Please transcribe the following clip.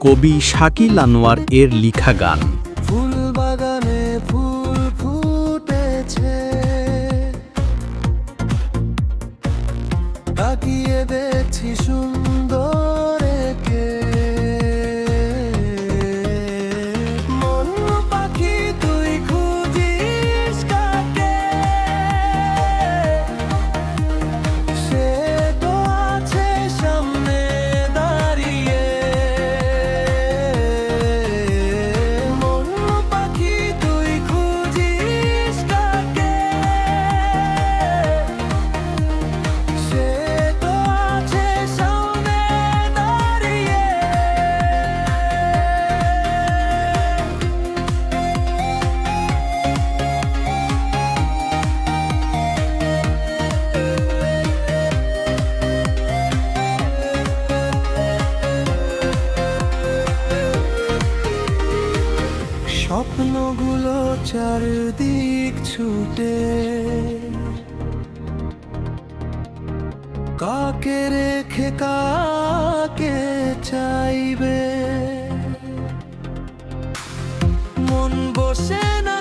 কবি শাকিল আনোয়ার এর লিখা গান। ফুল বাগানে ফুল ফুটেছে, তাকিয়ে দেখছি সুন্দর একে। মন পাখি তুই খুঁজিস কাকে, সে তো আছে সামনে দাঁড়িয়ে। মন পাখি তুই খুঁজিস কাকে, সে তো আছে সামনে দাঁড়িয়ে। স্বপ্নগুলো চারদিক ছুটে, কাকে রেখে কাকে চাইবে। মন বসে না